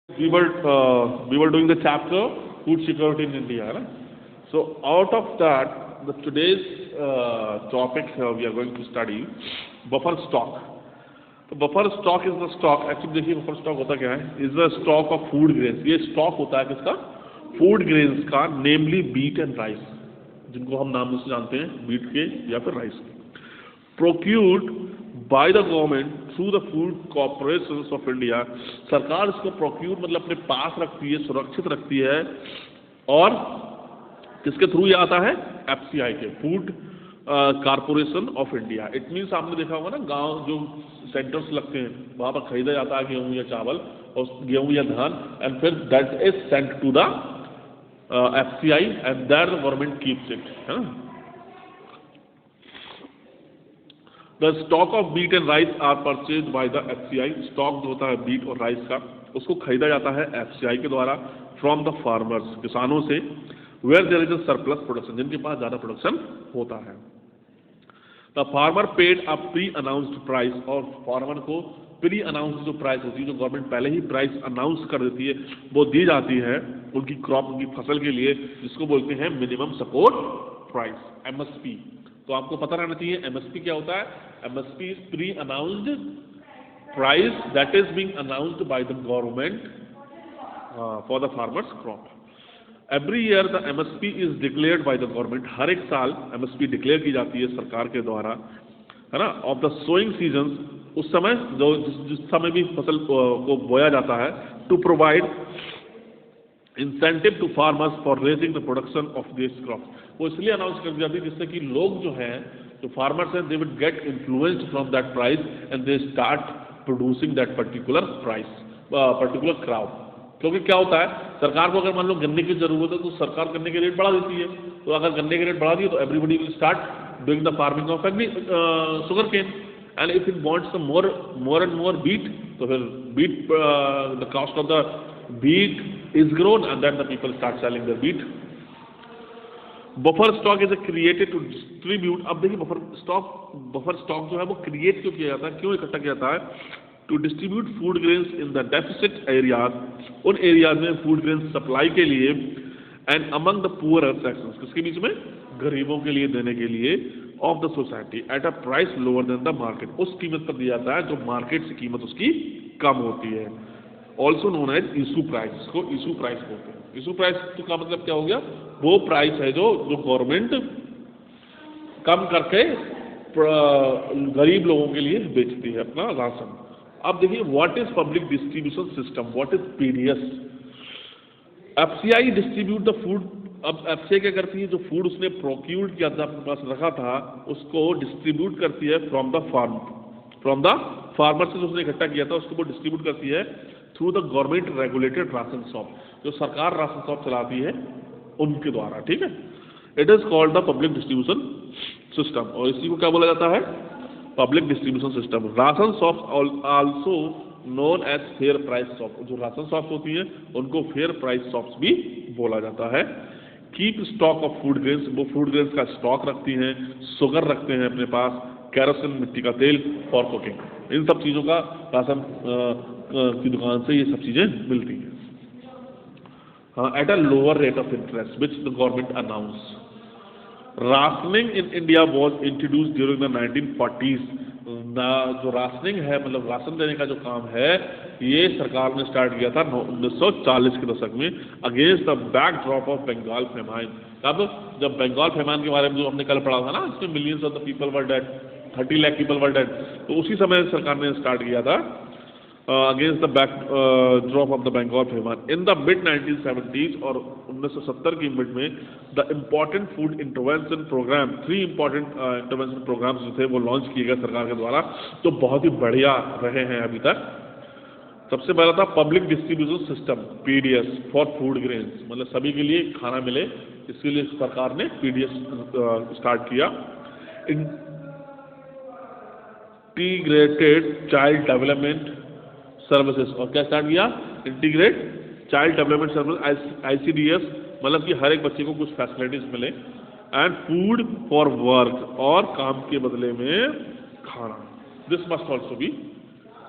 we were doing the chapter food security in India, right? So out of that, the today's topic we are going to study buffer stock. तो buffer stock is the stock, actually देखिए buffer stock होता क्या है, is the stock of food grains. ये stock होता है किसका? Food grains का, नेमली बीट एंड राइस, जिनको हम नाम से जानते हैं बीट के या फिर राइस के। Procured by the government through the food corporation of India. सरकार इसको प्रोक्यूर मतलब अपने पास रखती है, सुरक्षित रखती है, और किसके थ्रू ये आता है? एफसीआई के, food corporation of India. It means आपने देखा होगा ना, गांव जो सेंटर्स लगते हैं वहां पर खरीदा जाता है गेहूं या चावल और गेहूं या धान, एंड फिर that is sent to the FCI and that the government keeps it, है ना। The stock of wheat and rice are purchase by the FCI. Stock जो होता है बीट और राइस का, उसको खरीदा जाता है एफसीआई के द्वारा फ्रॉम द फार्मर्स, किसानों से, where there is a surplus production, जिनके पास ज्यादा प्रोडक्शन होता है। The farmer paid a pre announced price, और फार्मर को प्री अनाउंस्ड जो प्राइस होती है, जो गवर्नमेंट पहले ही प्राइस अनाउंस कर देती है, वो दी जाती है उनकी क्रॉप, उनकी फसल के लिए, जिसको बोलते हैं मिनिमम सपोर्ट प्राइस, एमएसपी। तो आपको पता रहना चाहिए एमएसपी क्या होता है। MSP is pre announced price that is being announced by the government for the farmers crop. Every year the MSP is declared by the government. हर एक साल एमएसपी डिक्लेयर की जाती है सरकार के द्वारा, है ना, ऑफ द सोइंग सीजन, उस समय जो जिस समय भी फसल को बोया जाता है, to provide incentive to farmers for raising the production of this crop. वो इसलिए अनाउंस कर दी जाती है जिससे कि लोग जो हैं, जो फार्मर्स हैं, they will get influenced from that price and they start producing that particular price, particular crop. क्योंकि क्या होता है, सरकार को अगर मान लो गन्ने की जरूरत है तो सरकार गन्ने के रेट बढ़ा देती है, तो अगर गन्ने के रेट बढ़ा दिए तो everybody will start doing the farming of sugar cane, and if it wants the more and more wheat, तो फिर wheat the cost of the wheat is grown and then the people start selling the wheat. Buffer stock is created to distribute. अब देखिए buffer stock जो है वो create क्यों किया जाता है, क्यों इकट्ठा किया जाता है? To distribute food grains in the deficit areas, उन एरियाज में फूड ग्रेन्स सप्लाई के लिए, and among the poor sections, किसके बीच में? गरीबों के लिए देने के लिए, of the society at a price lower than the market, उस कीमत पर दिया जाता है जो मार्केट से कीमत उसकी कम होती है। Also known as issue price, इसको इशू प्राइस बोलते हैं। इशू प्राइस का मतलब क्या हो गया? वो प्राइस है जो गवर्नमेंट कम करके गरीब लोगों के लिए बेचती है अपना राशन। अब देखिए what is public distribution system, what is PDS. FCI distribute the food. अब एफसीआई क्या करती है, जो फूड उसने प्रोक्यूर्ड किया था, अपने पास रखा था, उसको डिस्ट्रीब्यूट करती है फ्रॉम द फार्मर से जो उसने इकट्ठा किया था उसको वो डिस्ट्रीब्यूट करती है through the government regulated ration shop, जो सरकार राशन शॉप चलाती है उनके द्वारा, ठीक है। It is called the public distribution system, और इसी को क्या बोला जाता है? Public distribution system. Ration shops also known as fair price shop, जो राशन शॉप्स होती हैं उनको फेयर प्राइस शॉप्स भी बोला जाता है। Keep stock of food grains, वो फूड ग्रेन्स का स्टॉक रखती हैं, शुगर रखते हैं अपने पास, कैरोसिन मिट्टी का तेल फॉर कुकिंग, इन सब चीज़ों का राशन की दुकान से ये सब चीज़ें मिलती हैं। हाँ, at a lower rate of interest which the government announce. Rationing in India was introduce during the 1940s। जो राशनिंग है, मतलब राशन देने का जो काम है, ये सरकार ने स्टार्ट किया था 1940 के दशक में, against the backdrop of Bengal famine. तब जब बंगाल फेमाइन के बारे में जो हमने कल पढ़ा था ना, इसमें millions of the people were dead, 30 lakh people were dead, तो उसी समय सरकार ने स्टार्ट किया था against the backdrop of the Bengal famine in the mid 1970s। और 1970 की मिड में the important food intervention program, 3 important intervention programs जो थे वो लॉन्च किए गए सरकार के द्वारा, जो बहुत ही बढ़िया रहे हैं अभी तक। सबसे पहला था public distribution system, PDS, for food grains, मतलब सभी के लिए खाना मिले, इसके लिए सरकार ने पीडीएस स्टार्ट किया। इंटीग्रेटेड चाइल्ड डेवलपमेंट सर्विसेज, और क्या स्टार्ट किया? Integrate child development service, ICDS, मतलब कि हर एक बच्चे को कुछ फैसिलिटीज मिले, एंड फूड फॉर वर्क, और काम के बदले में खाना। This must also be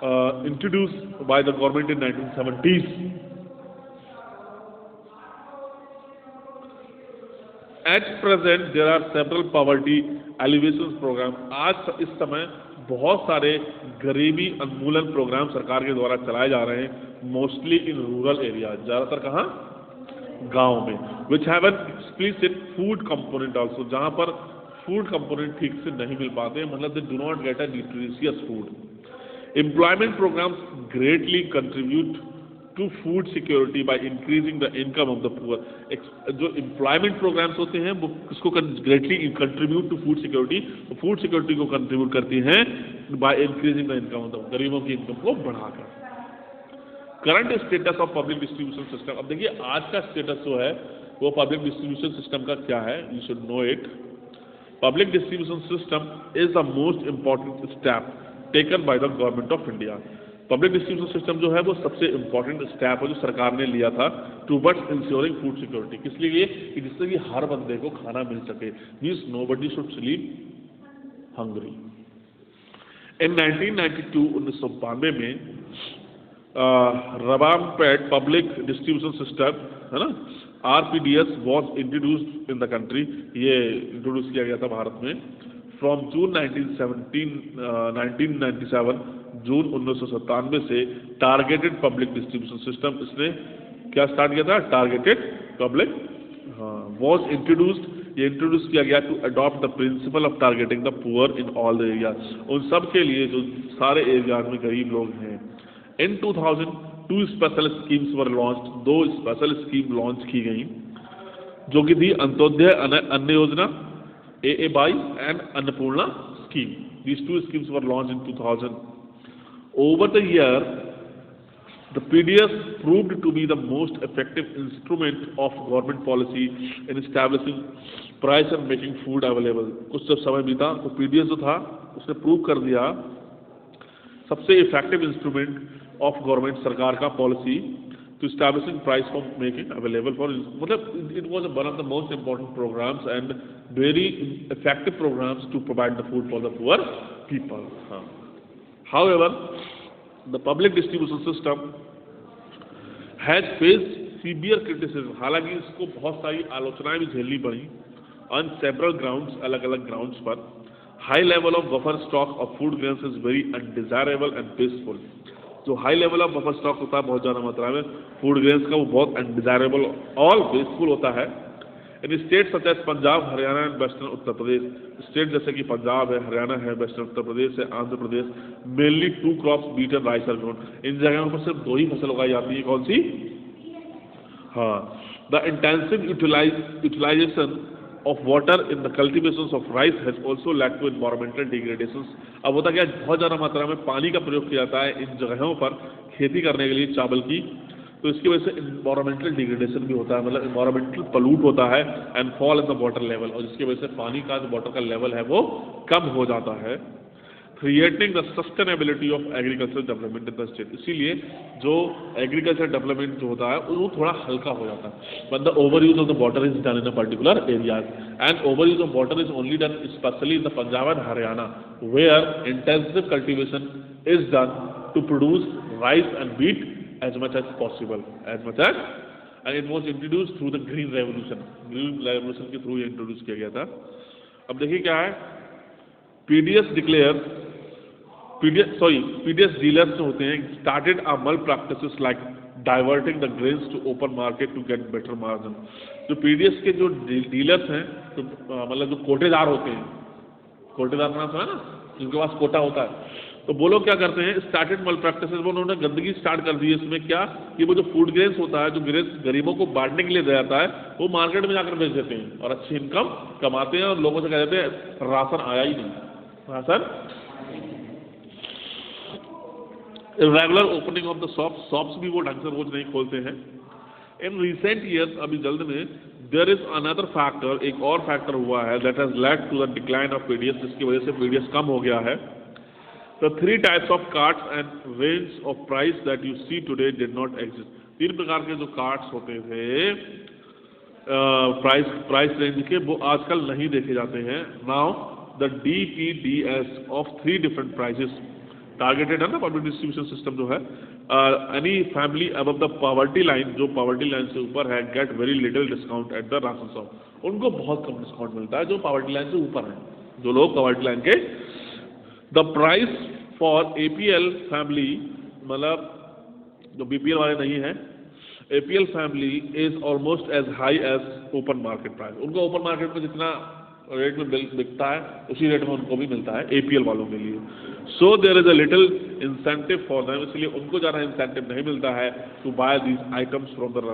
introduce by the government in 1970s। At present there are several poverty elevation program. आज इस समय बहुत सारे गरीबी उन्मूलन प्रोग्राम सरकार के द्वारा चलाए जा रहे हैं, मोस्टली इन रूरल एरिया, ज़्यादातर कहाँ, गांव में, which have an explicit food component also, जहाँ पर फूड कंपोनेंट ठीक से नहीं मिल पाते, मतलब they do not get a nutritious food. Employment programs greatly contribute to food security by increasing the income of the poor. जो एम्प्लॉयमेंट प्रोग्राम्स होते हैं वो इसको greatly contribute to food security, food security को कंट्रीब्यूट करती हैं by increasing the income of the, गरीबों की इनकम को बढ़ाकर। Current status of public distribution system. अब देखिए आज का स्टेटस जो है वो पब्लिक डिस्ट्रीब्यूशन सिस्टम का क्या है, you should know it. Public distribution system is the most important step taken by the government of India. Public distribution system जो है वो सबसे इंपॉर्टेंट स्टेप है जो सरकार ने लिया था टूवर्ड्स इंश्योरिंग फूड सिक्योरिटी। किस लिए? कि जिससे कि हर बंदे को खाना मिल सके, means nobody should sleep hungry. In 1992 1992 में रवामपेट पब्लिक डिस्ट्रीब्यूशन सिस्टम है ना, RPDS was introduced in the country. ये इंट्रोड्यूस किया गया था भारत में फ्रॉम जून 1997 जून 1997 से। टारगेटेड पब्लिक डिस्ट्रीब्यूशन सिस्टम, इसने क्या स्टार्ट किया था, टारगेटेड पब्लिक वॉज इंट्रोड्यूस्ड, ये इंट्रोड्यूस किया गया to adopt the principle of targeting the poor in all the area, उन सब के लिए जो सारे एरियाज में गरीब लोग हैं। इन 2000 2 स्पेशल स्कीम्स वर लॉन्च, 2 स्पेशल स्कीम लॉन्च की गई जो कि थी अंत्योदय अन्न योजना AAY and Annapurna scheme. These 2 schemes were launched in 2000. Over the year, the PDS proved to be the most effective instrument of government policy in establishing price and making food available. कुछ जब समय बीता तो PDS जो था उसने prove कर दिया सबसे इफेक्टिव इंस्ट्रूमेंट ऑफ गवर्नमेंट, सरकार का policy to establishing price for making available for, मतलब it was one of the most important programs and very effective programs to provide the food for the poor people. However, the public distribution system has faced severe criticism. हालांकि इसको बहुत सारी आलोचनाएं भी झेलनी पड़ी on several grounds, अलग अलग grounds पर। High level of buffer stock of food grains is very undesirable and wasteful. जो high level of buffer stock होता है बहुत ज़्यादा मात्रा में फूड ग्रेन्स का, वो बहुत अनडिजायरेबल और वेस्टफुल होता है। In state such as Punjab, Haryana and western Uttar Pradesh, state जैसे कि पंजाब है, हरियाणा है, वेस्टर्न उत्तर प्रदेश है, Andhra Pradesh, mainly 2 crops beet and rice are grown. इन जगहों पर सिर्फ 2 ही फसल उगाई जाती है, कौन सी? हाँ, the intensive utilization of water in the cultivations of rice has also led to environmental degradations. अब होता क्या, बहुत ज़्यादा मात्रा में पानी का प्रयोग किया जाता है इन जगहों पर खेती करने के लिए चावल की, तो इसकी वजह से environmental degradation भी होता है, मतलब environmental pollute होता है and fall in the water level, और जिसकी वजह से पानी का जो वाटर का लेवल है वो कम हो जाता है। Creating the sustainability of agriculture development in the state, इसीलिए जो एग्रीकल्चर डेवलपमेंट जो होता है वो थोड़ा हल्का हो जाता है। But the over use of the water is done in a particular areas and over use of water is only done specially in the Punjab and Haryana where intensive cultivation is done to produce rice and wheat as much as possible, and it was introduce through the green revolution. Green revolution के through ये introduce किया गया था। अब देखिए क्या है, PDS dealers जो होते हैं started a malpractices like diverting the grains to open market to get better margin. जो PDS के जो डीलर्स हैं, तो मतलब जो कोटेदार होते हैं, कोटेदार का नाम सुना है ना, जिनके पास कोटा होता है, तो वो लोग क्या करते हैं, स्टार्टेड मल प्रैक्टिसेस, वो उन्होंने गंदगी स्टार्ट कर दी है इसमें। क्या कि वो जो फूड ग्रेन्स होता है, जो ग्रेन्स गरीबों को बांटने के लिए दिया जाता है, वो मार्केट में जाकर बेच देते हैं और अच्छी इनकम कमाते हैं और लोगों से कह देते हैं राशन आया ही नहीं, ration. Regular opening of the shops भी वो ढंग से रोज नहीं खोलते हैं। इन रिसेंट ईयर्स, अभी जल्द में, देयर इज अनदर फैक्टर, एक और फैक्टर हुआ है that has led to the decline of PDS, जिसकी वजह से PDS कम हो गया है। The 3 types of cards and range of price that you see today did not exist. 3 प्रकार के जो कार्ड्स होते थे प्राइस रेंज के, वो आजकल नहीं देखे जाते हैं। Now the DPDS of 3 different prices targeted है ना पब्लिक डिस्ट्रीब्यूशन सिस्टम जो है। Any family above the poverty line, जो पॉवर्टी लाइन से ऊपर है, get very little discount at the ration shop. उनको बहुत कम डिस्काउंट मिलता है जो पॉवर्टी लाइन से ऊपर है, जो लोग पॉवर्टी लाइन के। The price for APL family, मतलब जो बीपीएल वाले नहीं है, APL family is almost as high as open market price. उनको ओपन मार्केट में जितना रेट में बिकता है उसी रेट में उनको भी मिलता है एपीएल वालों के लिए। So there is a little incentive for them, इसलिए उनको ज़्यादा इंसेंटिव नहीं मिलता है to buy these items from the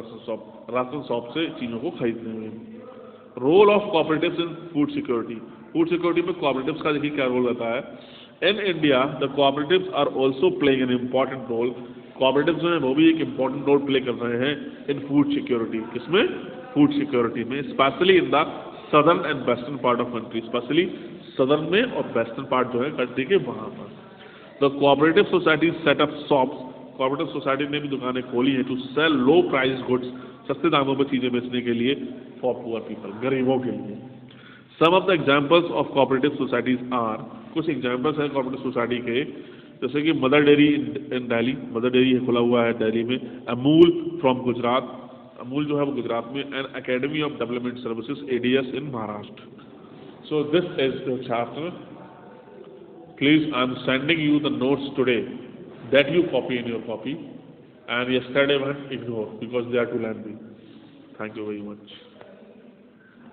ration shop से चीज़ों को खरीदने में। Role of cooperatives in food security, food security में कोऑपरेटिव्स का देखिए क्या रोल रहता है। In India the cooperatives are also playing an important role, cooperatives जो है वो भी एक इम्पॉर्टेंट रोल प्ले कर रहे हैं इन फूड सिक्योरिटी। किसमें? फूड सिक्योरिटी में, specially in the southern and western part of country, specially southern में और वेस्टर्न पार्ट जो है कंट्री के वहाँ पर। The cooperative society set up shops, cooperative society ने भी दुकानें खोली हैं to sell low price goods, सस्ते दामों पर चीज़ें बेचने के लिए, फॉर पुअर पीपल, गरीबों के लिए। Some of the examples of cooperative societies are, कुछ एग्जाम्पल्स हैं कोऑपरेटिव सोसाइटी के, जैसे कि Mother Dairy in Delhi, Mother Dairy खुला हुआ है दिल्ली में। अमूल फ्रॉम गुजरात, अमूल जो है वो गुजरात में। And academy of development services ADS in Maharashtra. So this is the chapter. Please, I am sending you the notes today that you copy in your copy, and yesterday one ignore because they are too lengthy. Thank you very much.